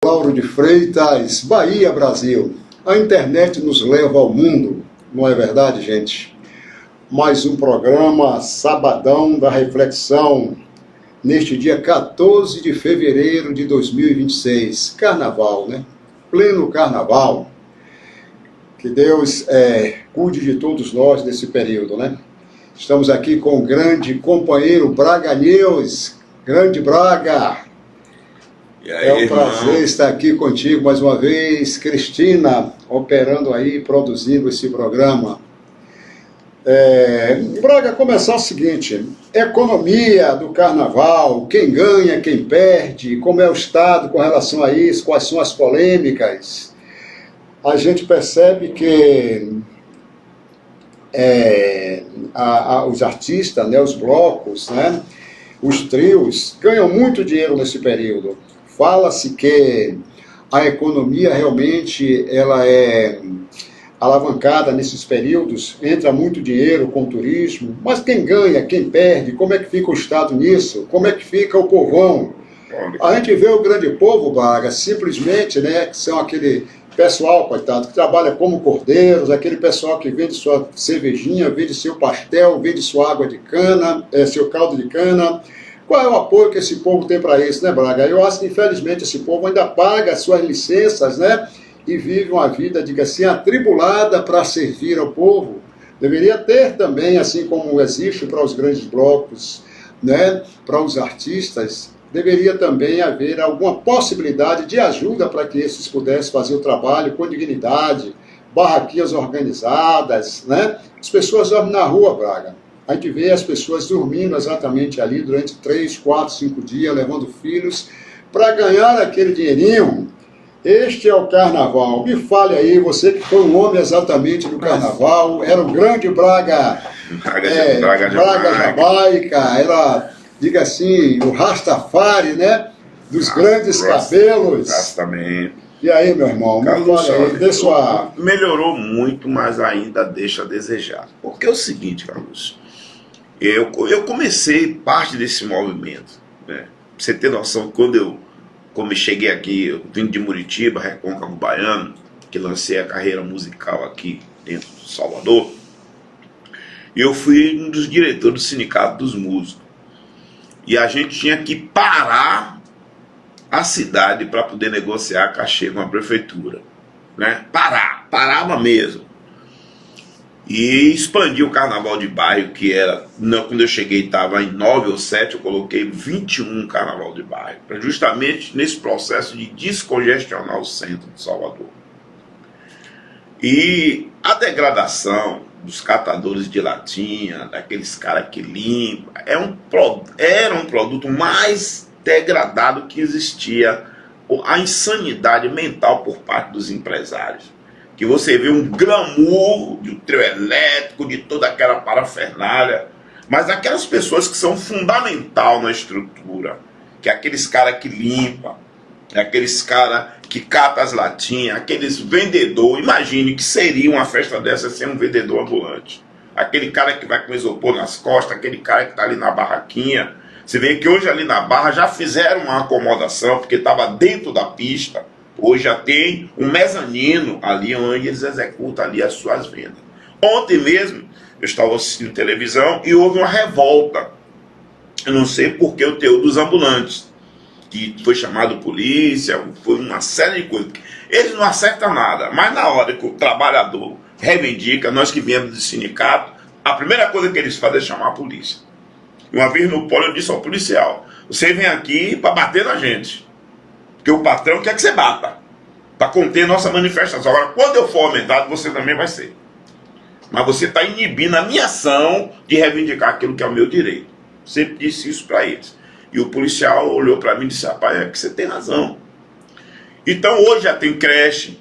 Lauro de Freitas, Bahia, Brasil. A internet nos leva ao mundo, não é verdade, gente? Mais um programa Sabadão da Reflexão, neste dia 14 de fevereiro de 2026. Carnaval, né? Pleno carnaval. Que Deus cuide de todos nós nesse período, né? Estamos aqui com o grande companheiro Braga News. Grande Braga! E aí, é um prazer estar aqui contigo mais uma vez. Cristina, operando aí, produzindo esse programa. Braga, começar o seguinte: economia do carnaval, quem ganha, quem perde, como é o Estado com relação a isso, quais são as polêmicas. A gente percebe que os artistas, né, os blocos, né, os trios, ganham muito dinheiro nesse período. Fala-se que a economia realmente ela é alavancada nesses períodos, entra muito dinheiro com o turismo, mas quem ganha, quem perde, como é que fica o Estado nisso? Como é que fica o povão? A gente vê o grande povo, Braga, simplesmente, né, que são aquele pessoal, coitado, que trabalha como cordeiros, aquele pessoal que vende sua cervejinha, vende seu pastel, vende sua água de cana, seu caldo de cana. Qual é o apoio que esse povo tem para isso, né, Braga? Eu acho que, infelizmente, esse povo ainda paga as suas licenças, né, e vive uma vida, diga assim, atribulada para servir ao povo. Deveria ter também, assim como existe para os grandes blocos, né, para os artistas, deveria também haver alguma possibilidade de ajuda para que esses pudessem fazer o trabalho com dignidade, barraquinhas organizadas, né? As pessoas dormem na rua, Braga. A gente vê as pessoas dormindo exatamente ali durante 3, 4, 5 dias, levando filhos, para ganhar aquele dinheirinho. Este é o carnaval. Me fale aí, você que foi um homem exatamente do carnaval, era o grande Braga, Braga Jamaica, era, diga assim, o Rastafari, né? Dos grandes cabelos. Exatamente. E aí, meu irmão, melhorou muito, mas ainda deixa a desejar. Porque é o seguinte, Carlos, eu comecei parte desse movimento, né? Pra você ter noção, quando eu cheguei aqui, eu vim de Muritiba, Recôncavo Baiano, que lancei a carreira musical aqui dentro de Salvador, e eu fui um dos diretores do Sindicato dos Músicos. E a gente tinha que parar a cidade para poder negociar cachê com a prefeitura, né? Parava mesmo. E expandi o carnaval de bairro, que era, quando eu cheguei estava em 9 ou 7, eu coloquei 21 carnaval de bairro, justamente nesse processo de descongestionar o centro de Salvador. E a degradação dos catadores de latinha, daqueles caras que limpam, era um produto mais degradado que existia, a insanidade mental por parte dos empresários. Que você vê um glamour de um trio elétrico, de toda aquela parafernália, mas aquelas pessoas que são fundamental na estrutura, que é aqueles caras que limpam, aqueles caras que catam as latinhas, aqueles vendedores. Imagine que seria uma festa dessa sem um vendedor ambulante. Aquele cara que vai com isopor nas costas, aquele cara que está ali na barraquinha. Você vê que hoje ali na Barra já fizeram uma acomodação, porque estava dentro da pista. Hoje já tem um mezanino ali onde eles executam ali as suas vendas. Ontem mesmo eu estava assistindo televisão e houve uma revolta. Eu não sei porque o teor dos ambulantes, que foi chamado polícia, foi uma série de coisas. Eles não acertam nada, mas na hora que o trabalhador reivindica, nós que viemos do sindicato, a primeira coisa que eles fazem é chamar a polícia. Uma vez no polo eu disse ao policial: você vem aqui para bater na gente, porque o patrão quer que você bata, para conter nossa manifestação. Agora, quando eu for aumentado, você também vai ser. Mas você está inibindo a minha ação de reivindicar aquilo que é o meu direito. Sempre disse isso para eles. E o policial olhou para mim e disse: rapaz, é que você tem razão. Então hoje já tem creche,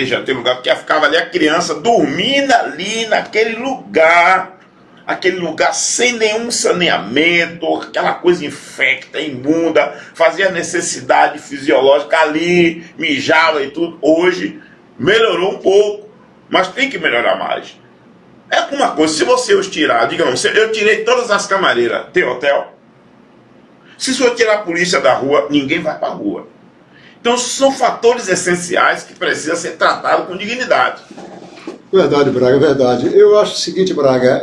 já tem lugar, porque ficava ali a criança dormindo ali naquele lugar sem nenhum saneamento, aquela coisa infecta, imunda, fazia necessidade fisiológica ali, mijava e tudo. Hoje melhorou um pouco, mas tem que melhorar mais. É uma coisa, se você os tirar, digamos, eu tirei todas as camareiras, tem hotel? Se eu tirar a polícia da rua, ninguém vai para a rua. Então são fatores essenciais que precisam ser tratados com dignidade. Verdade, Braga, verdade. Eu acho o seguinte, Braga,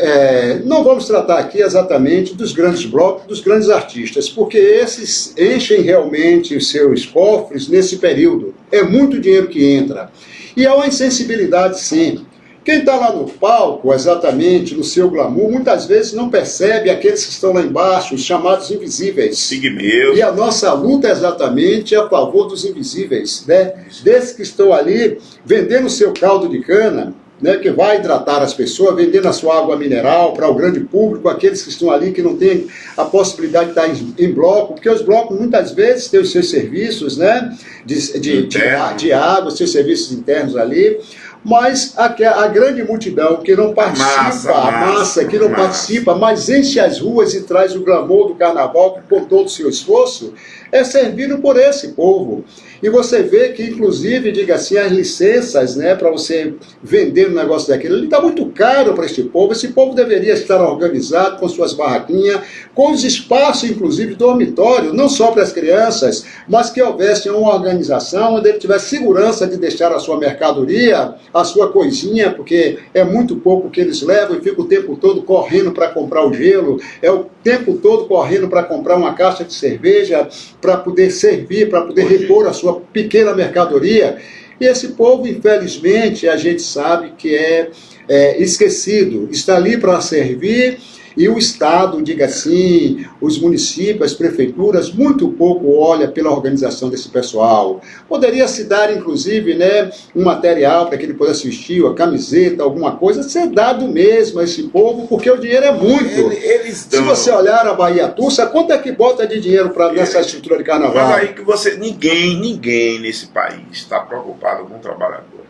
não vamos tratar aqui exatamente dos grandes blocos, dos grandes artistas, porque esses enchem realmente os seus cofres nesse período. É muito dinheiro que entra. E há uma insensibilidade, sim. Quem está lá no palco, exatamente, no seu glamour, muitas vezes não percebe aqueles que estão lá embaixo, os chamados invisíveis. E a nossa luta é exatamente a favor dos invisíveis, né? Desses que estão ali vendendo o seu caldo de cana, né, que vai hidratar as pessoas, vendendo a sua água mineral para o grande público, aqueles que estão ali que não têm a possibilidade de estar em bloco, porque os blocos muitas vezes têm os seus serviços, né, de água, seus serviços internos ali, mas a grande multidão que não participa, a massa que não participa, mas enche as ruas e traz o glamour do carnaval com todo o seu esforço, é servido por esse povo. E você vê que, inclusive, diga assim, as licenças, né, para você vender um negócio daquele, ele está muito caro para este povo. Esse povo deveria estar organizado com suas barraquinhas, com os espaços, inclusive, dormitório, não só para as crianças, mas que houvesse uma organização onde ele tivesse segurança de deixar a sua mercadoria, a sua coisinha, porque é muito pouco que eles levam e ficam o tempo todo correndo para comprar o gelo, é o tempo todo correndo para comprar uma caixa de cerveja, para poder servir, para poder repor a sua pequena mercadoria. E esse povo, infelizmente, a gente sabe que é esquecido, está ali para servir, e o Estado, diga assim, os municípios, as prefeituras, muito pouco olha pela organização desse pessoal. Poderia se dar, inclusive, né, um material para que ele pudesse vestir, uma camiseta, alguma coisa, ser dado mesmo a esse povo, porque o dinheiro é muito. Se você olhar a Bahia Tussa, quanto é que bota de dinheiro nessa estrutura de carnaval? Mas aí que ninguém nesse país está preocupado com o trabalhador.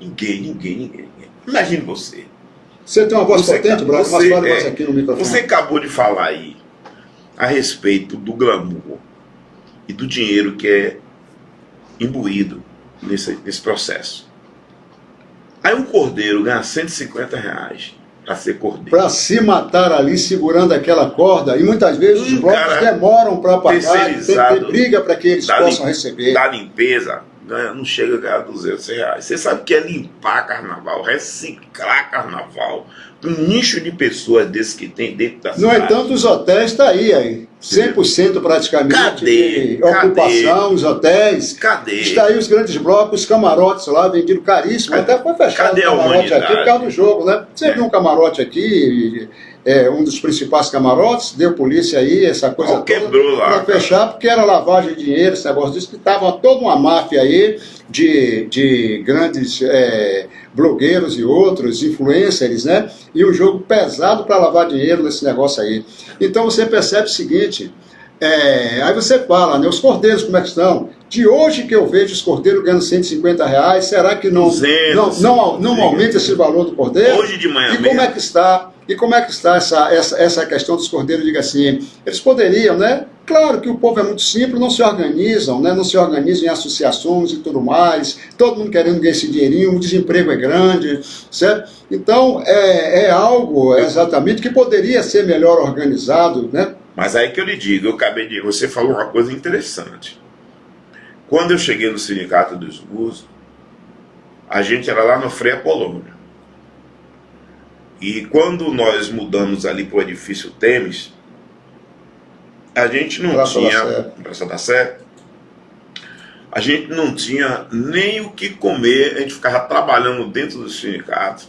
Ninguém. Imagine você. Você tem uma voz potente, Braga, mas fale mais aqui no microfone. Você acabou de falar aí a respeito do glamour e do dinheiro que é imbuído nesse processo. Aí um cordeiro ganha R$150 para ser cordeiro. Para se matar ali segurando aquela corda, e muitas vezes os blocos demoram para pagar, tem que ter briga para que eles possam receber. Da limpeza, não chega a ganhar R$200. Você sabe o que é limpar carnaval, reciclar carnaval, um nicho de pessoas desses que tem dentro da cidade. No entanto, os hotéis estão aí 100% praticamente de ocupação, os hotéis. Está aí os grandes blocos, os camarotes lá, vendido caríssimo, até foi fechado o camarote aqui por causa do jogo, né? Você viu um camarote aqui, um dos principais camarotes, deu polícia aí, essa coisa toda, para fechar, porque era lavagem de dinheiro, esse negócio disso, que estava toda uma máfia aí de grandes blogueiros e outros, influencers, né? E um jogo pesado para lavar dinheiro nesse negócio aí. Então você percebe o seguinte, aí você fala, né? Os cordeiros como é que estão? De hoje que eu vejo os cordeiros ganhando R$150, será que não aumenta esse valor do cordeiro? Hoje de manhã mesmo. Como é que está essa questão dos cordeiros, diga assim, eles poderiam, né? Claro que o povo é muito simples, não se organizam, né? Não se organizam em associações e tudo mais, todo mundo querendo ganhar esse dinheirinho, o desemprego é grande, certo? Então, é algo exatamente que poderia ser melhor organizado, né? Mas aí que eu lhe digo, você falou uma coisa interessante. Quando eu cheguei no Sindicato do Esguzo, a gente era lá no Frei Apolônio. E quando nós mudamos ali para o edifício Temes, a gente não tinha, Praça da Sé, a gente não tinha nem o que comer, a gente ficava trabalhando dentro do sindicato.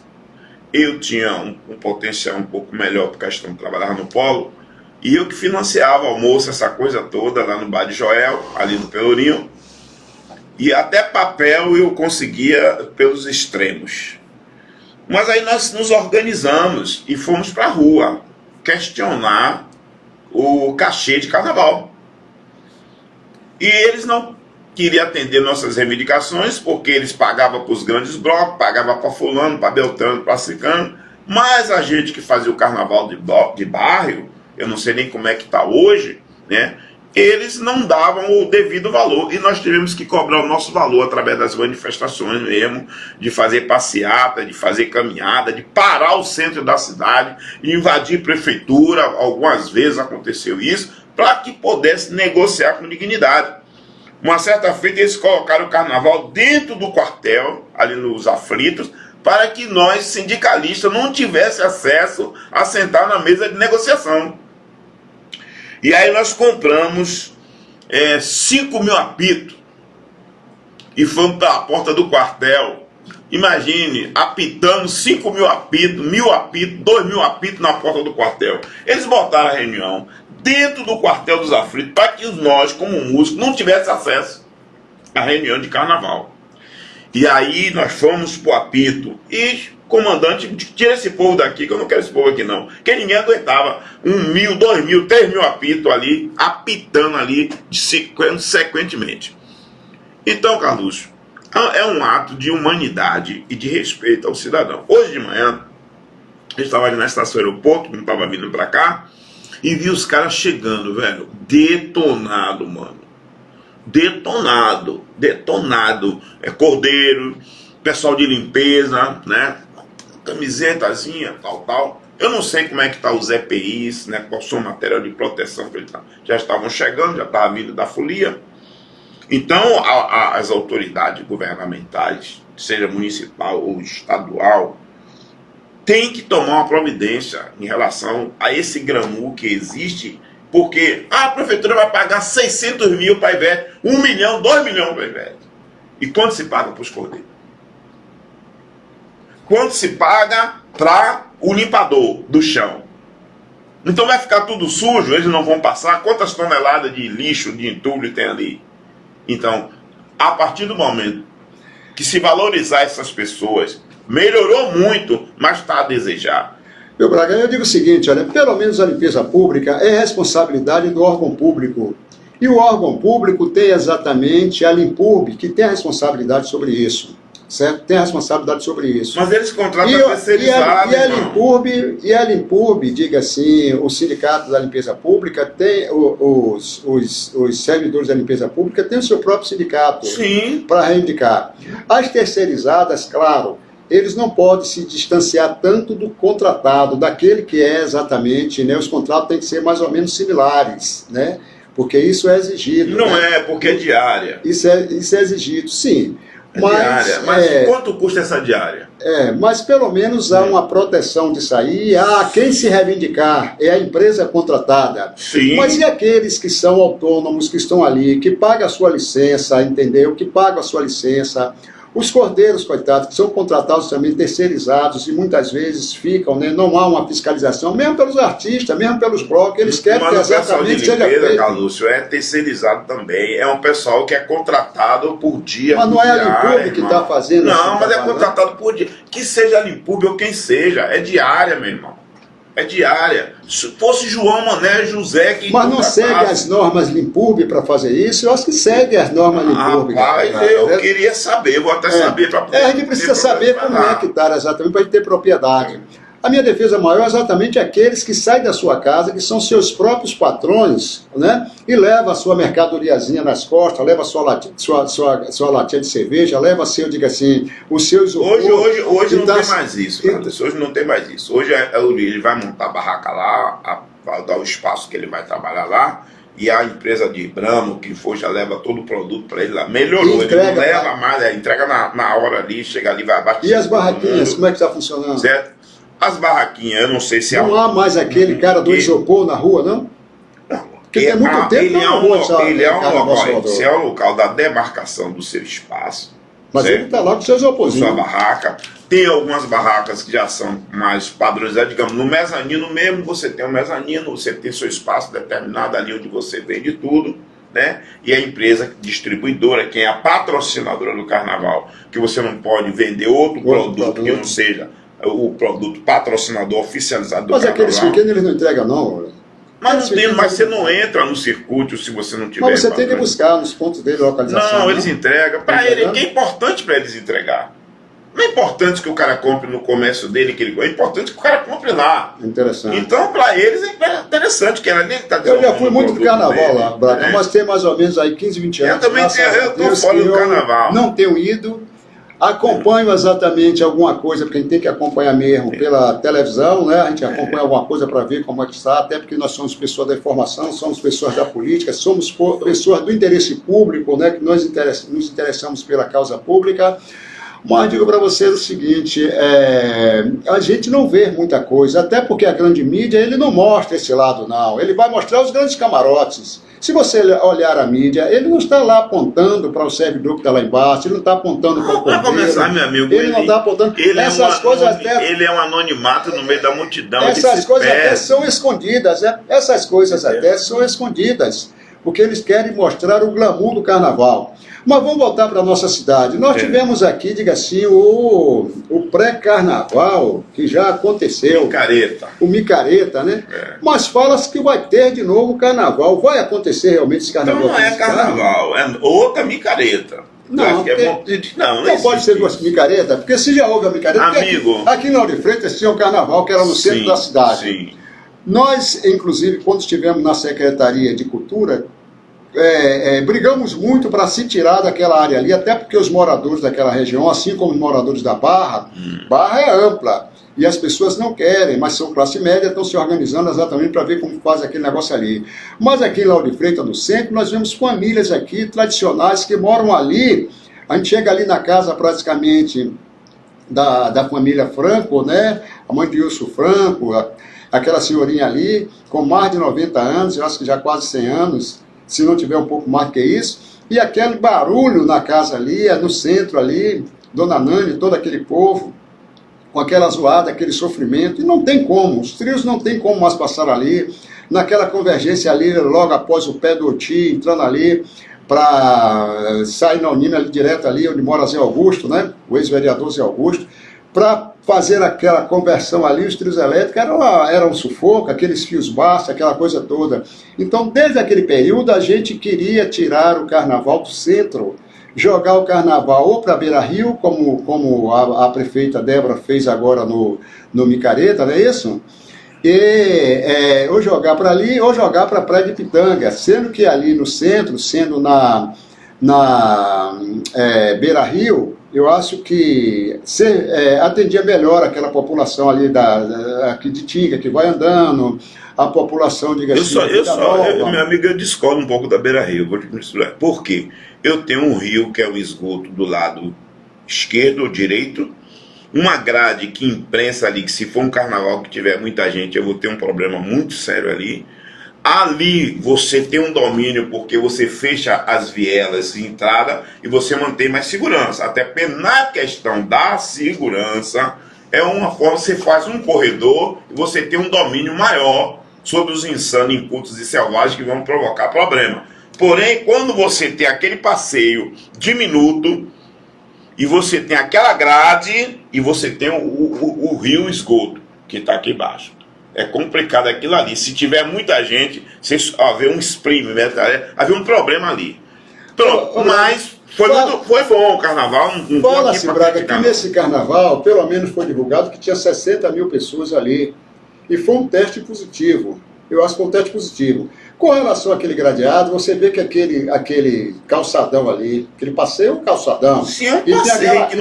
Eu tinha um potencial um pouco melhor por questão de trabalhar no polo, e eu que financiava o almoço, essa coisa toda, lá no Bar de Joel, ali no Pelourinho, e até papel eu conseguia pelos extremos. Mas aí nós nos organizamos e fomos para a rua questionar o cachê de carnaval. E eles não queriam atender nossas reivindicações, porque eles pagavam para os grandes blocos, pagavam para fulano, para Beltrano, para Ciclano, mas a gente que fazia o carnaval de bairro, eu não sei nem como é que está hoje, né? Eles não davam o devido valor, e nós tivemos que cobrar o nosso valor através das manifestações mesmo, de fazer passeata, de fazer caminhada, de parar o centro da cidade, invadir prefeitura, algumas vezes aconteceu isso, para que pudesse negociar com dignidade. Uma certa feita eles colocaram o carnaval dentro do quartel, ali nos aflitos, para que nós, sindicalistas, não tivesse acesso a sentar na mesa de negociação. E aí nós compramos 5 mil apitos e fomos para a porta do quartel. Imagine, apitando 5 mil apitos, 1.000 apitos, 2.000 apitos na porta do quartel. Eles botaram a reunião dentro do quartel dos aflitos para que nós, como músicos, não tivéssemos acesso à reunião de carnaval. E aí nós fomos pro apito e comandante, tira esse povo daqui, que eu não quero esse povo aqui não. Porque ninguém aguentava 1.000, 2.000, 3.000 apitos ali, apitando ali sequentemente. Então, Carluxo, é um ato de humanidade e de respeito ao cidadão. Hoje de manhã, eu estava ali na estação do aeroporto, não estava vindo para cá, e vi os caras chegando, velho, detonado, mano. Detonado. Cordeiro, pessoal de limpeza, né? Camisetazinha, tal. Eu não sei como é que tá os EPIs, né? Qual são o material de proteção que eles já estavam chegando, já estava vindo da folia. Então, as autoridades governamentais, seja municipal ou estadual, têm que tomar uma providência em relação a esse glamour que existe. Porque a prefeitura vai pagar 600 mil para a Ivete, 1 milhão, 2 milhões para a Ivete. E quanto se paga para os cordeiros? Quanto se paga para o limpador do chão? Então vai ficar tudo sujo, eles não vão passar? Quantas toneladas de lixo, de entulho tem ali? Então, a partir do momento que se valorizar essas pessoas, melhorou muito, mas está a desejar. Meu Braga, eu digo o seguinte, olha, pelo menos a limpeza pública é responsabilidade do órgão público. E o órgão público tem exatamente a Limpurb, que tem a responsabilidade sobre isso. Certo? Tem a responsabilidade sobre isso. Mas eles contratam terceirizado. E a Limpurb, diga assim, o sindicato da limpeza pública tem, os servidores da limpeza pública têm o seu próprio sindicato para reivindicar. As terceirizadas, claro, eles não podem se distanciar tanto do contratado, daquele que é exatamente, né? Os contratos têm que ser mais ou menos similares, né? Porque isso é exigido. Não né? porque é diária. Isso é exigido, sim. Diária. Mas quanto custa essa diária? Mas pelo menos há uma proteção disso aí. Quem se reivindicar é a empresa contratada. Sim. Mas e aqueles que são autônomos, que estão ali, que pagam a sua licença, entendeu? Que pagam a sua licença. Os cordeiros, coitados, que são contratados também, terceirizados, e muitas vezes ficam, né? Não há uma fiscalização, mesmo pelos artistas, mesmo pelos blocos, eles querem que exatamente seja feito. Mas o pessoal de limpeza, Carluxo, é terceirizado também, é um pessoal que é contratado por dia. Mas não é a Limpurb que está fazendo isso? Não, mas é contratado por dia. Que seja a Limpurb ou quem seja, é diária, meu irmão. É diária. Se fosse João Mané José que... Mas não segue as normas Limpurb para fazer isso? Eu acho que segue as normas Limpurb. Rapaz, eu queria saber, vou até saber para poder... A gente precisa saber como é que está exatamente para a gente ter propriedade. A minha defesa maior é exatamente aqueles que saem da sua casa, que são seus próprios patrões, né? E levam a sua mercadoriazinha nas costas, leva a sua latinha de cerveja, leva seu, diga assim, os seus... Hoje não tem mais isso, cara. Hoje não tem mais isso. Hoje ele vai montar a barraca lá, vai dar o espaço que ele vai trabalhar lá, e a empresa de Brahma, que for, já leva todo o produto para ele lá. Melhorou, ele não leva mais, entrega na hora ali, chega ali, vai abaixo. E as barraquinhas, como é que está funcionando? Certo? As barraquinhas, eu não sei se... Não há mais aquele cara do isopor na rua, não? Porque tem muito tempo ele é um local, se é o local da demarcação do seu espaço. Mas certo? Ele está lá com seus isoporzinhos. Sua barraca. Tem algumas barracas que já são mais padronizadas, digamos, no mezanino mesmo, você tem um mezanino, você tem seu espaço determinado ali onde você vende tudo, né? E a empresa distribuidora, quem é a patrocinadora do carnaval, que você não pode vender outro produto que não seja o produto patrocinador oficializado do carnaval. Mas aqueles pequenos eles não entregam não, mas você não entra no circuito se você não tiver... Mas você tem que buscar nos pontos dele localização. Não, eles entregam. Para ele, que é importante para eles entregar. Não é importante que o cara compre no comércio dele, é importante que o cara compre lá. Interessante. Então, para eles é interessante, que era dele que está Eu já fui muito pro carnaval lá, Braga, mas tem mais ou menos aí 15, 20 anos. Eu também estou fora do carnaval. Não tenho ido. Acompanho exatamente alguma coisa, porque a gente tem que acompanhar mesmo pela televisão, né? A gente acompanha alguma coisa para ver como é que está, até porque nós somos pessoas da informação, somos pessoas da política, somos pessoas do interesse público, né? Que nós nos interessamos pela causa pública. Mas digo para vocês o seguinte, a gente não vê muita coisa, até porque a grande mídia ele não mostra esse lado não, ele vai mostrar os grandes camarotes. Se você olhar a mídia, ele não está lá apontando para o servidor que está lá embaixo, ele não está apontando para o Para começar, meu amigo, ele não está apontando. Essas coisas até... Ele é um anonimato no meio da multidão. Essas coisas até são escondidas, né? Essas coisas até são escondidas, porque eles querem mostrar o glamour do carnaval. Mas vamos voltar para a nossa cidade. Nós tivemos aqui, diga assim, o pré-carnaval, que já aconteceu. Micareta. O Micareta, né? Mas fala-se que vai ter de novo o carnaval. Vai acontecer realmente esse carnaval? Então não é carnaval, é outra micareta. Não, não pode ser duas micaretas, porque se já houve a micareta... Amigo... Aqui na Lauro de Freitas tinha o carnaval, que era no centro da cidade. Sim. Nós, inclusive, quando estivemos na Secretaria de Cultura... brigamos muito para se tirar daquela área ali, até porque os moradores daquela região, assim como os moradores da Barra, Barra é ampla, e as pessoas não querem, mas são classe média, estão se organizando exatamente para ver como faz aquele negócio ali. Mas aqui em Lauro de Freitas, no centro, nós vemos famílias aqui tradicionais que moram ali. A gente chega ali na casa praticamente da família Franco, né? A mãe de Wilson Franco, aquela senhorinha ali, com mais de 90 anos, eu acho que já quase 100 anos, se não tiver um pouco mais que isso, e aquele barulho na casa ali, no centro ali, Dona Nani, todo aquele povo, com aquela zoada, aquele sofrimento, e não tem como, os trios não tem como mais passar ali, naquela convergência ali, logo após o pé do Oti, entrando ali, para sair na Unina ali, direto ali, onde mora Zé Augusto, né, o ex-vereador Zé Augusto, para fazer aquela conversão ali, os trios elétricos eram um sufoco, aqueles fios baixos, aquela coisa toda. Então, desde aquele período, a gente queria tirar o carnaval do centro, jogar o carnaval ou para Beira Rio, como a prefeita Débora fez agora no Micareta, não é isso? Ou jogar para ali, ou jogar para a Praia de Pitanga, sendo que ali no centro, sendo na Beira Rio, eu acho que atendia melhor aquela população ali aqui de Tinga, que vai andando, a população de meu amigo, eu discordo um pouco da Beira Rio, vou te misturar. Por quê? Eu tenho um rio que é o esgoto do lado esquerdo ou direito, uma grade que imprensa ali, que se for um carnaval que tiver muita gente, eu vou ter um problema muito sério ali. Ali você tem um domínio porque você fecha as vielas de entrada e você mantém mais segurança. Até porque na questão da segurança é uma forma, você faz um corredor e você tem um domínio maior sobre os insanos, incultos e selvagens que vão provocar problema. Porém, quando você tem aquele passeio diminuto e você tem aquela grade e você tem o rio esgoto que está aqui embaixo. É complicado aquilo ali. Se tiver muita gente, se haver um sprint, haver um problema ali. Pronto, mas foi bom o carnaval. Fala-se, Braga, que nesse carnaval, pelo menos foi divulgado que tinha 60 mil pessoas ali. E foi um teste positivo. Eu acho que foi um teste positivo. Com relação àquele gradeado, você vê que aquele calçadão ali, aquele passeio é um calçadão. Sim, é um passeio que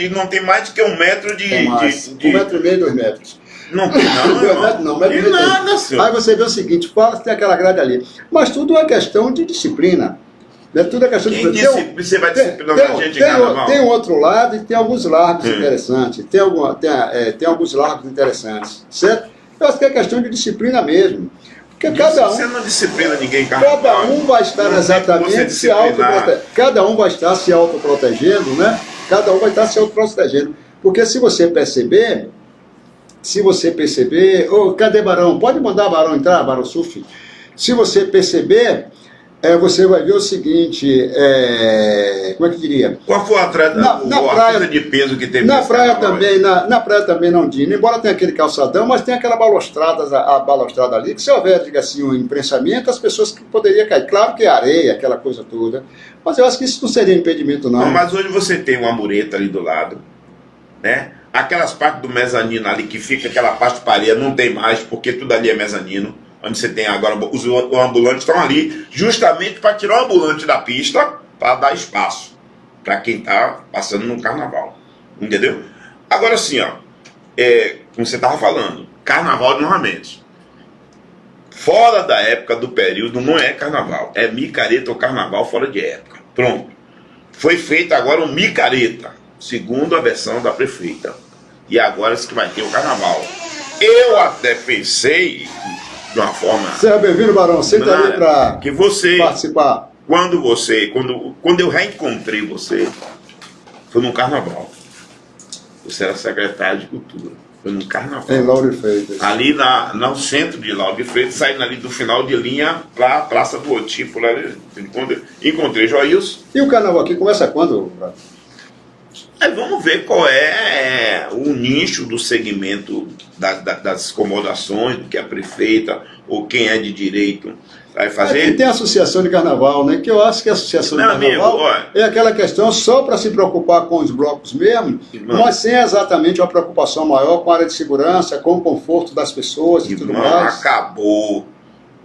não tem mais do que 1 metro de... 1,5 metro, 2 metros. Não tem nada, não tem nada, senhor. Aí você vê o seguinte, fala que tem aquela grade ali. Mas tudo é questão de disciplina. Né? Tudo é questão de disciplina. Você vai disciplinar a gente em carnaval? Tem um outro lado e tem alguns largos interessantes. Tem alguns largos interessantes. Certo? Eu acho que é questão de disciplina mesmo. Porque você não disciplina ninguém em carnaval. Cada um vai estar exatamente se autoprotegendo. Cada um vai estar se autoprotegendo, né? Cada um vai estar se autoprotegendo. Porque se você perceber, cadê Barão? Pode mandar Barão entrar, Barão Suf. Se você perceber, você vai ver o seguinte, como é que diria? Qual foi a praia de peso que teve? Na praia também não tinha, embora tenha aquele calçadão, mas tem aquela balustrada ali, que se houver, diga assim, um imprensamento, as pessoas que poderiam cair. Claro que é areia, aquela coisa toda, mas eu acho que isso não seria impedimento não. Mas hoje você tem uma mureta ali do lado, né? Aquelas partes do mezanino ali, que fica aquela parte de parede, não tem mais, porque tudo ali é mezanino. Onde você tem agora, os ambulantes estão ali justamente para tirar o ambulante da pista, para dar espaço. para quem está passando no carnaval. Entendeu? Agora assim, ó, como você estava falando, carnaval de ornamentos. Fora da época do período não é carnaval, é micareta ou carnaval fora de época. Pronto. Foi feita agora um micareta, segundo a versão da prefeita. E agora é que vai ter o carnaval. Eu até pensei, de uma forma... Seja bem-vindo, Barão. Senta aí para participar. Quando eu reencontrei você, foi num carnaval. Você era secretário de Cultura. Foi num carnaval. Em Lauro de Freitas. Ali no centro de Lauro de Freitas, saindo ali do final de linha para a Praça do Otipo. Lá, encontrei Joilson. E o carnaval aqui começa quando? Aí vamos ver qual é o nicho do segmento das acomodações, do que a prefeita ou quem é de direito vai fazer. Aqui tem a associação de carnaval, né? Que eu acho que a associação de carnaval é aquela questão só para se preocupar com os blocos mesmo, mas sem exatamente uma preocupação maior com a área de segurança, com o conforto das pessoas e tudo mais. Acabou.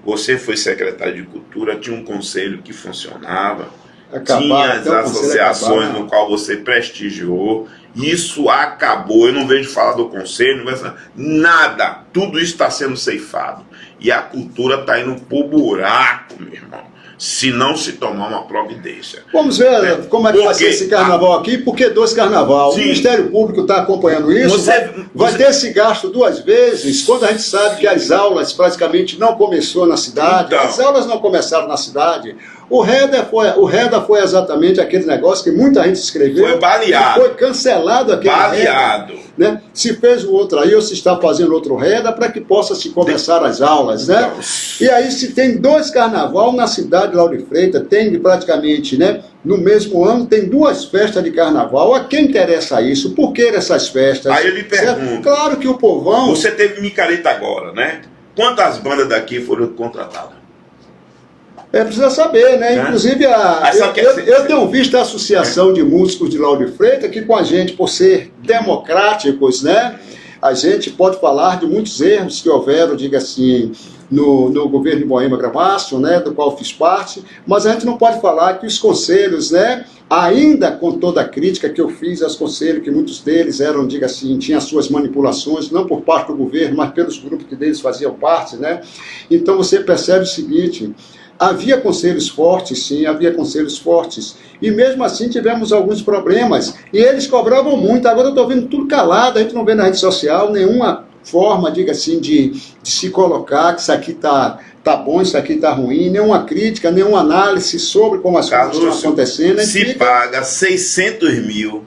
Você foi secretário de Cultura, tinha um conselho que funcionava. Tinha as associações no qual você prestigiou. Isso acabou. Eu não vejo falar do conselho, não vejo nada. Tudo isso está sendo ceifado. E a cultura está indo pro buraco, meu irmão, se não se tomar uma providência. Vamos ver como é que vai ser esse carnaval aqui, porque 2 carnaval. Sim. O Ministério Público está acompanhando isso. Vai ter esse gasto 2 vezes, quando a gente sabe que as aulas praticamente não começou na cidade. Então, as aulas não começaram na cidade. O REDA foi exatamente aquele negócio que muita gente escreveu. Foi baleado. Foi cancelado aquele baleado. REDA, né? Se fez o outro aí, ou se está fazendo outro REDA para que possa se começar as aulas, né? Então, e aí se tem 2 carnaval na cidade de Lauro de Freitas, tem praticamente, né? No mesmo ano tem 2 festas de carnaval. A quem interessa isso? Por que essas festas? Aí eu lhe pergunto. Claro que o povão... Você teve micareta agora, né? Quantas bandas daqui foram contratadas? Precisa saber, né? Inclusive, eu tenho visto a Associação de Músicos de Lauro de Freitas, que com a gente, por ser democráticos, né? A gente pode falar de muitos erros que houveram, diga assim, no governo de Moema Gravasso, né? Do qual fiz parte, mas a gente não pode falar que os conselhos, né? Ainda com toda a crítica que eu fiz aos conselhos, que muitos deles eram, diga assim, tinham suas manipulações, não por parte do governo, mas pelos grupos que deles faziam parte, né? Então você percebe o seguinte... Havia conselhos fortes, sim, havia conselhos fortes. E mesmo assim tivemos alguns problemas. E eles cobravam muito. Agora eu estou vendo tudo calado, a gente não vê na rede social nenhuma forma, diga assim, de se colocar que isso aqui está bom, isso aqui está ruim, nenhuma crítica, nenhuma análise sobre como as coisas estão acontecendo. Se paga 600 mil,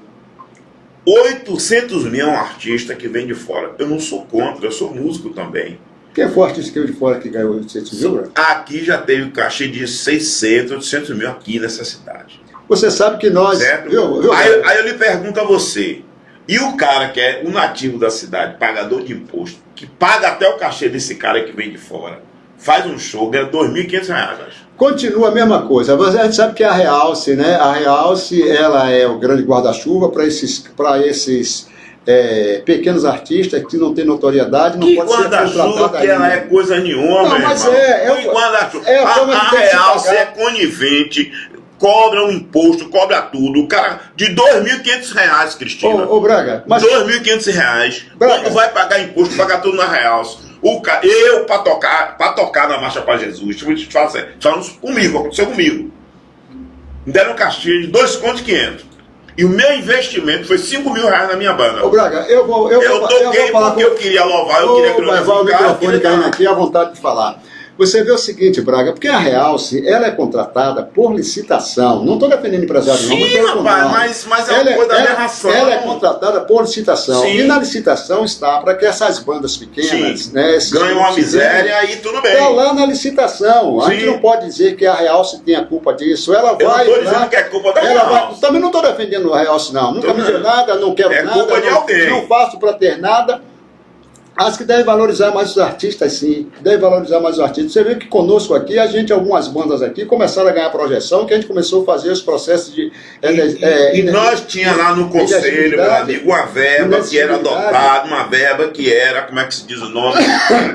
800 mil é um artista que vem de fora. Eu não sou contra, eu sou músico também. Quem foi o artista que veio de fora que ganhou 800 mil? Aqui já teve cachê de 600, 800 mil aqui nessa cidade. Você sabe que nós... Certo? Aí eu lhe pergunto a você, e o cara que é o nativo da cidade, pagador de imposto, que paga até o cachê desse cara que vem de fora, faz um show, ganha R$2.500, acho. Continua a mesma coisa. A gente sabe que a Realce, né? A Realce, ela é o grande guarda-chuva para esses pequenos artistas que não têm notoriedade, não pode ser contratado que ela é coisa nenhuma, não, mas a Realce é conivente, cobra um imposto, cobra tudo. O cara de R$2.500, Cristina. Ô Braga, mas R$2.500. Quando vai pagar imposto, paga tudo na Realce. Eu, para tocar na Marcha para Jesus, vou te falar sério, comigo, aconteceu comigo. Me deram um castigo de 2.500. E o meu investimento foi R$5.000 na minha banda. Ô Braga, eu toquei porque eu queria louvar, eu queria glorificar. O microfone caindo aqui, à vontade de falar. Você vê o seguinte, Braga, porque a Realce, ela é contratada por licitação. Não estou defendendo empresário, não. Sim, rapaz, mas é uma coisa da aberração. Ela é contratada por licitação. Sim. E na licitação está para que essas bandas pequenas, né, ganham uma miséria e tudo bem. Está lá na licitação. A gente não pode dizer que a Realce tem a culpa disso. Ela vai. Eu não estou dizendo que é culpa da Realce. Também não estou defendendo a Realce, não. Nunca me deu nada, não quero nada. É culpa de alguém. Não faço para ter nada. Acho que deve valorizar mais os artistas, sim. Deve valorizar mais os artistas. Você vê que conosco aqui, algumas bandas aqui, começaram a ganhar projeção, que a gente começou a fazer os processos de... E nós tínhamos lá no conselho, meu amigo, uma verba que era adotada, uma verba que era, como é que se diz o nome?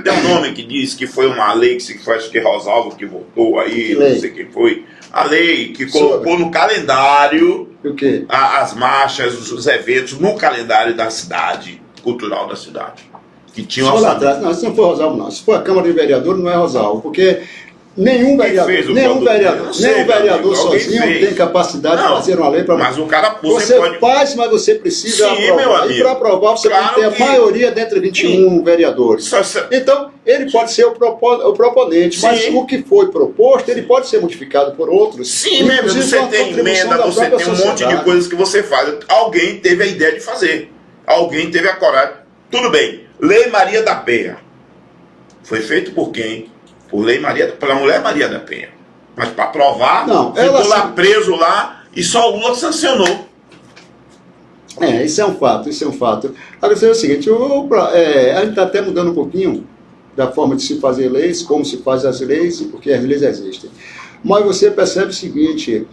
Tem um nome que diz que foi uma lei que se faz que Rosalvo que votou aí, não sei quem foi. a lei que colocou no calendário o quê? As marchas, os eventos no calendário da cidade, cultural da cidade. Que tinha se for lá atrás, não, se não for Rosalvo, não. Se for a Câmara de Vereadores, não é Rosalvo, porque nenhum vereador sozinho tem capacidade de fazer uma lei para... Mas o cara... Você faz, mas você precisa aprovar. Meu amigo. E para aprovar, você tem que ter a maioria dentre 21 vereadores. Então, ele pode ser o proponente, mas o que foi proposto, ele pode ser modificado por outros. Sim, mesmo. Você tem emenda, você tem um monte de coisas que você faz. Alguém teve a ideia de fazer. Alguém teve a coragem. Tudo bem. Lei Maria da Penha. Foi feito por quem? Pela mulher Maria da Penha. Mas para provar, ficou lá preso lá e só o Lula sancionou. Isso é um fato. Agora, é o seguinte, a gente está até mudando um pouquinho da forma de se fazer leis, como se faz as leis, porque as leis existem. Mas você percebe o seguinte,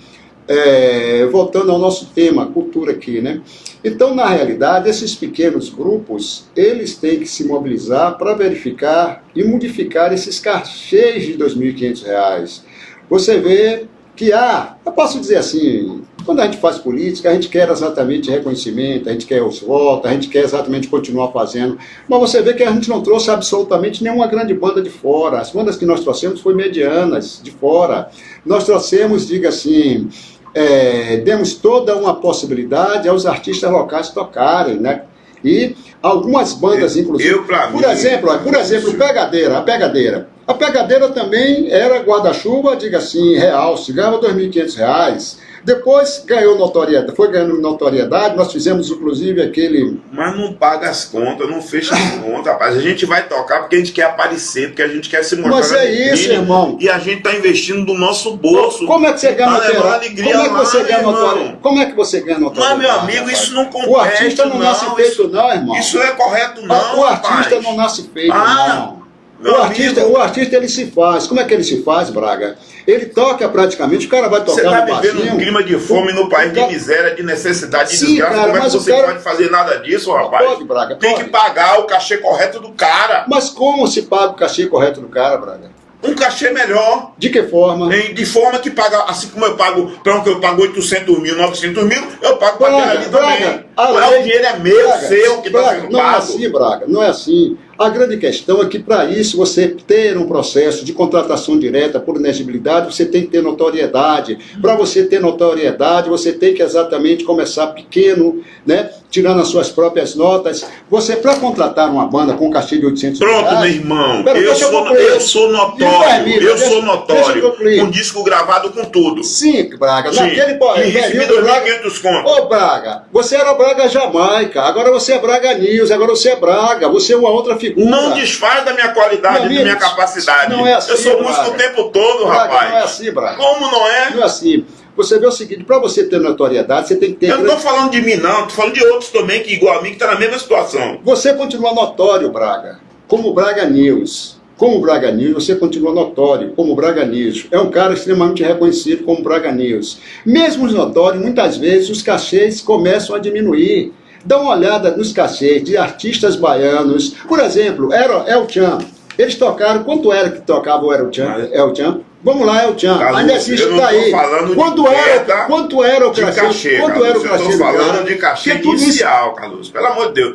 voltando ao nosso tema, cultura aqui, né? Então, na realidade, esses pequenos grupos, eles têm que se mobilizar para verificar e modificar esses cachês de R$ 2.500. Você vê que eu posso dizer assim, quando a gente faz política, a gente quer exatamente reconhecimento, a gente quer os votos, a gente quer exatamente continuar fazendo, mas você vê que a gente não trouxe absolutamente nenhuma grande banda de fora. As bandas que nós trouxemos foram medianas, de fora. Nós trouxemos, diga assim... demos toda uma possibilidade aos artistas locais tocarem, né? E algumas bandas, inclusive... Por exemplo, a Pegadeira também era guarda-chuva, diga assim, real, se ganhava R$ 2.500. Depois foi ganhando notoriedade, nós fizemos inclusive aquele... Mas não paga as contas, não fecha as contas, rapaz. A gente vai tocar porque a gente quer aparecer, porque a gente quer se mostrar. Mas é isso, irmão. E a gente está investindo do nosso bolso. Como é que você ganha notoriedade? Como é que você ganha notoriedade? Mas, meu amigo, rapaz, isso não compete. O artista não nasce feito, não, irmão. Isso não é correto, não. O artista não nasce feito, não. O artista, ele se faz. Como é que ele se faz, Braga? Ele toca praticamente, o cara vai tocar no barzinho. Você está vivendo um clima de fome no país, de miséria, de necessidade, de desgraça. Como é que você pode fazer nada disso, rapaz? Pode, Braga, tem que pagar o cachê correto do cara. Mas como se paga o cachê correto do cara, Braga? Um cachê melhor. De que forma? De forma que paga, assim como eu pago, para um que eu pago 800 mil, 900 mil, eu pago para aquele ali também. O dinheiro é meu, seu, que está sendo pago. Não é assim, Braga, não é assim. A grande questão é que, para isso, você ter um processo de contratação direta por inexigibilidade, você tem que ter notoriedade. Para você ter notoriedade, você tem que exatamente começar pequeno, né? Tirando as suas próprias notas. Você, para contratar uma banda com um cachê de 800 Pronto, reais... meu irmão, eu sou notório, com disco gravado com tudo. Sim, Braga, sim. Naquele período, 2.500 conto. Ô, Braga, você era Braga Jamaica, agora você é Braga News, agora você é Braga, você é uma outra figura. Não desfaz da minha qualidade, da minha capacidade. Não é assim, eu sou músico o tempo todo, Braga, rapaz. Não é assim, Braga. Como não é? Não é assim. Você vê o seguinte, para você ter notoriedade, você tem que ter... Eu não estou falando de mim, não. Estou falando de outros também, que igual a mim, que estão na mesma situação. Você continua notório, Braga, como Braga News. Como Braga News, você continua notório, como Braga News. É um cara extremamente reconhecido como Braga News. Mesmo os notórios, muitas vezes, os cachês começam a diminuir. Dá uma olhada nos cachês de artistas baianos. Por exemplo, El Chan. Eles tocaram, quanto era que tocava o El Chan? Vamos lá, El Chan. Ainda existe, tá aí. Quanto era o cachê? Quanto era o cachê? Eu estou falando de cachê inicial, Carlos. Pelo amor de Deus.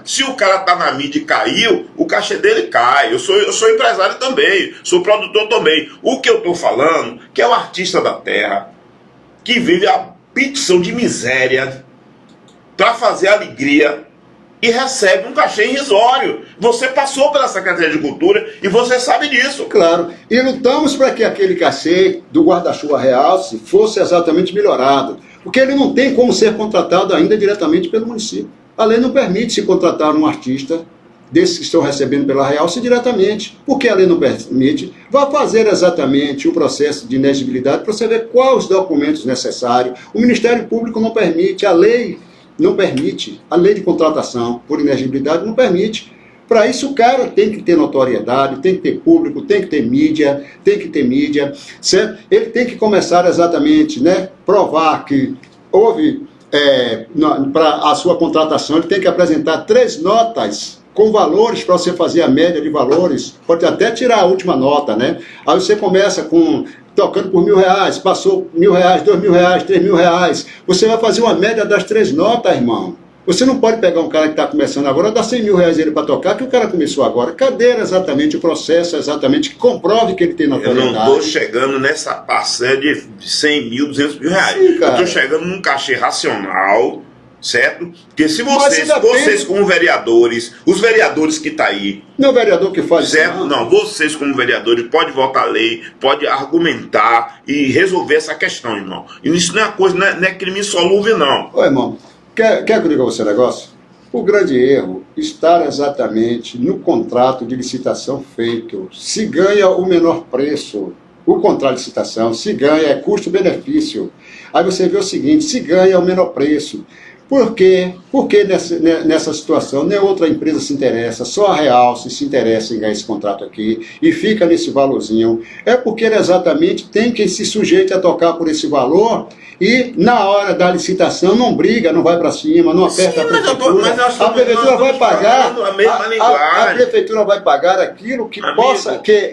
Se o cara tá na mídia e caiu, o cachê dele cai. Eu sou empresário também, sou produtor também. O que eu estou falando, que é o artista da terra, que vive a petição de miséria para fazer alegria e recebe um cachê irrisório. Você passou pela Secretaria de Cultura e você sabe disso. Claro. E lutamos para que aquele cachê do guarda-chuva real fosse exatamente melhorado. Porque ele não tem como ser contratado ainda diretamente pelo município. A lei não permite se contratar um artista desses que estão recebendo pela Realce diretamente. Porque a lei não permite. Vai fazer exatamente o processo de inexigibilidade para você ver quais os documentos necessários. O Ministério Público não permite, a lei não permite, a lei de contratação por inexigibilidade não permite. Para isso o cara tem que ter notoriedade, tem que ter público, tem que ter mídia, certo? Ele tem que começar exatamente, né, provar que houve, para a sua contratação, ele tem que apresentar 3 notas com valores para você fazer a média de valores, pode até tirar a última nota, né? Aí você começa com tocando por R$1.000, passou R$1.000, R$2.000, R$3.000. Você vai fazer uma média das 3 notas, irmão. Você não pode pegar um cara que está começando agora, dar R$100.000 ele para tocar, que o cara começou agora. Cadê exatamente o processo, exatamente, que comprove que ele tem notoriedade? Eu não estou chegando nessa parcela de R$100 mil, R$200 mil. Sim, eu estou chegando num cachê racional, certo? Porque se vocês tem... como vereadores, os vereadores que estão aí... Não é o vereador que faz certo? isso, não, vocês como vereadores podem votar a lei, podem argumentar e resolver essa questão, irmão. E isso não é coisa, não é crime insolúvel, não. Ô, irmão, quer que eu diga a você um negócio? O grande erro está exatamente no contrato de licitação feito. Se ganha o menor preço, o contrato de licitação, se ganha é custo-benefício. Aí você vê o seguinte, se ganha o menor preço. Por quê? Porque nessa situação nem outra empresa se interessa, só a Realce se interessa em ganhar esse contrato aqui e fica nesse valorzinho. É porque exatamente tem quem se sujeite a tocar por esse valor e na hora da licitação não briga, não vai para cima, não aperta. Sim, a prefeitura. A prefeitura vai pagar a prefeitura vai pagar aquilo que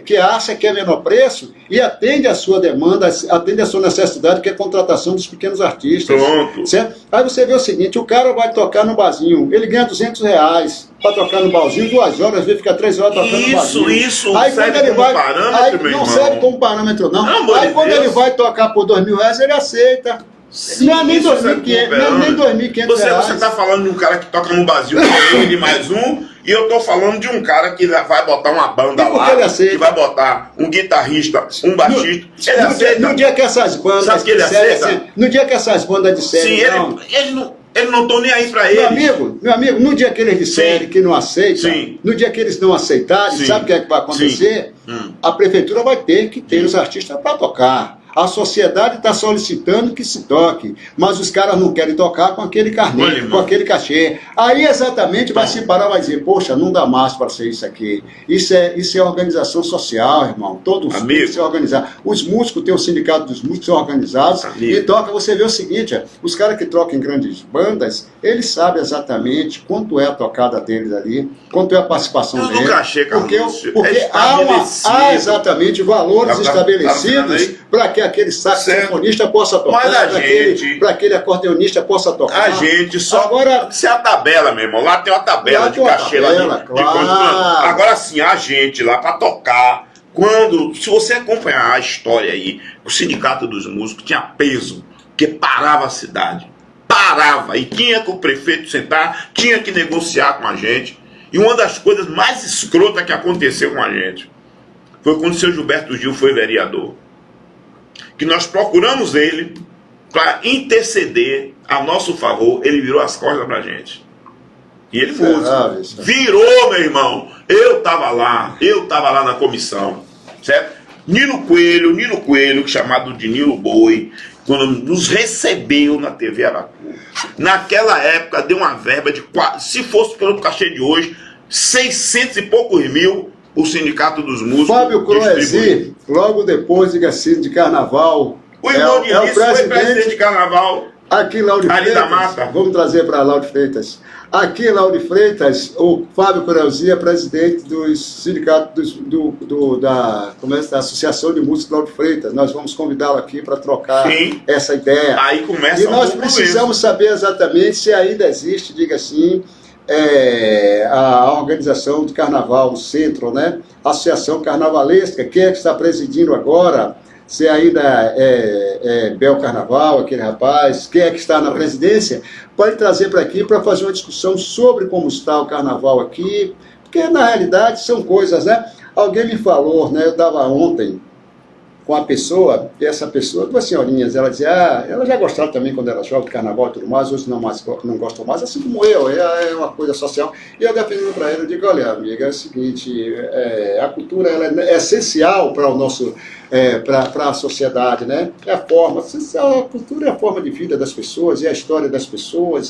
que acha que é menor preço e atende a sua demanda, atende a sua necessidade, que é a contratação dos pequenos artistas. Pronto. Certo? Aí você vê o seguinte, o cara vai tocar no barzinho, ele ganha R$200 para tocar no barzinho, 2 horas, às vezes fica 3 horas tocando no barzinho. Isso aí, serve ele como vai, parâmetro, aí, meu não irmão. serve como parâmetro, não. Aí quando ele vai tocar por R$2.000, ele aceita. Sim, não é nem R$2.500. Você está falando de um cara que toca no barzinho, ele mais um, e eu estou falando de um cara que vai botar uma banda lá, que vai botar um guitarrista, um baixista. Ele aceita. No dia que essas bandas... Sabe que ele aceita? Assim, no dia que essas bandas disserem... Sim, ele não estão nem aí para ele. Meu amigo, no dia que eles disserem que não aceitam, no dia que eles não aceitarem, sabe o que é que vai acontecer? A prefeitura vai ter que ter os artistas para tocar. A sociedade está solicitando que se toque, mas os caras não querem tocar com aquele carnê, com aquele cachê. Aí exatamente vai se parar e vai dizer, poxa, não dá mais para ser isso aqui. Isso é organização social, irmão. Todos têm que se organizar. Os músicos, tem o sindicato dos músicos, são organizados e toca. Você vê o seguinte, os caras que trocam em grandes bandas, eles sabem exatamente quanto é a tocada deles ali, quanto é a participação deles. Porque há exatamente valores estabelecidos para que aquele saxofonista possa tocar, para aquele acordeonista possa tocar. A gente só... Agora, se a tabela, meu irmão, lá tem uma tabela de cachê lá de Agora sim, a gente lá para tocar, se você acompanhar a história aí, o Sindicato dos Músicos tinha peso, que parava a cidade. Parava, e tinha que o prefeito sentar, tinha que negociar com a gente. E uma das coisas mais escrotas que aconteceu com a gente foi quando o seu Gilberto Gil foi vereador. Que nós procuramos ele para interceder a nosso favor, ele virou as costas pra gente. E ele foi. Virou, meu irmão. Eu tava lá na comissão, certo? Nilo Coelho, chamado de Nilo Boi, quando nos recebeu na TV Aratu. Naquela época deu uma verba de, se fosse pelo cachê de hoje, 600 e poucos mil. O Sindicato dos Músicos. Fábio Croesi, logo depois de carnaval. O irmão de Vinícius foi presidente de carnaval. Aqui, Lauro Freitas. Da Mata. Vamos trazer para Lauro Freitas. Aqui, Lauro Freitas, o Fábio Croesi é presidente dos sindicatos da Associação de Músicos Lauro Freitas. Nós vamos convidá-lo aqui para trocar essa ideia. Aí começa e nós precisamos saber exatamente se ainda existe, diga assim, a organização de carnaval, o centro, né? A Associação Carnavalesca, quem é que está presidindo agora? Se ainda é Bel Carnaval, aquele rapaz, quem é que está na presidência? Pode trazer para aqui para fazer uma discussão sobre como está o carnaval aqui, porque na realidade são coisas, né? Alguém me falou, né? Eu estava ontem com a pessoa, e essa pessoa, 2 senhorinhas, ela dizia, ela já gostava também quando era jovem de carnaval e tudo mais, hoje não gostam mais, assim como eu, é uma coisa social. E eu defendendo para ela, eu digo, olha amiga, é o seguinte, a cultura ela é essencial para o nosso, para a sociedade, né? É a forma, a cultura é a forma de vida das pessoas, é a história das pessoas.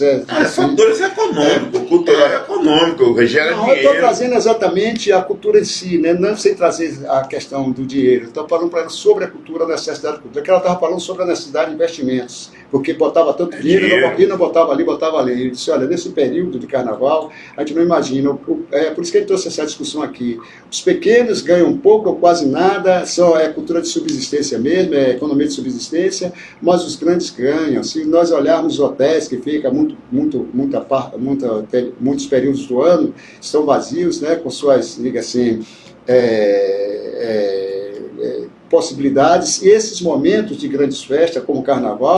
Fatores econômicos, cultural econômico, gera dinheiro. Eu estou trazendo exatamente a cultura em si, né? Não sei trazer a questão do dinheiro, estou falando para ela sobre a cultura, a necessidade da cultura, que ela estava falando sobre a necessidade de investimentos, porque botava tanto dinheiro e não botava ali, botava ali. Ele disse, olha, nesse período de carnaval, a gente não imagina, por isso que ele trouxe essa discussão aqui. Os pequenos ganham pouco ou quase nada, só é cultura agricultura de subsistência mesmo, é economia de subsistência, mas os grandes ganham. Se nós olharmos os hotéis, que ficam muitos períodos do ano, estão vazios, né, com suas, diga assim, possibilidades, e esses momentos de grandes festas, como o Carnaval,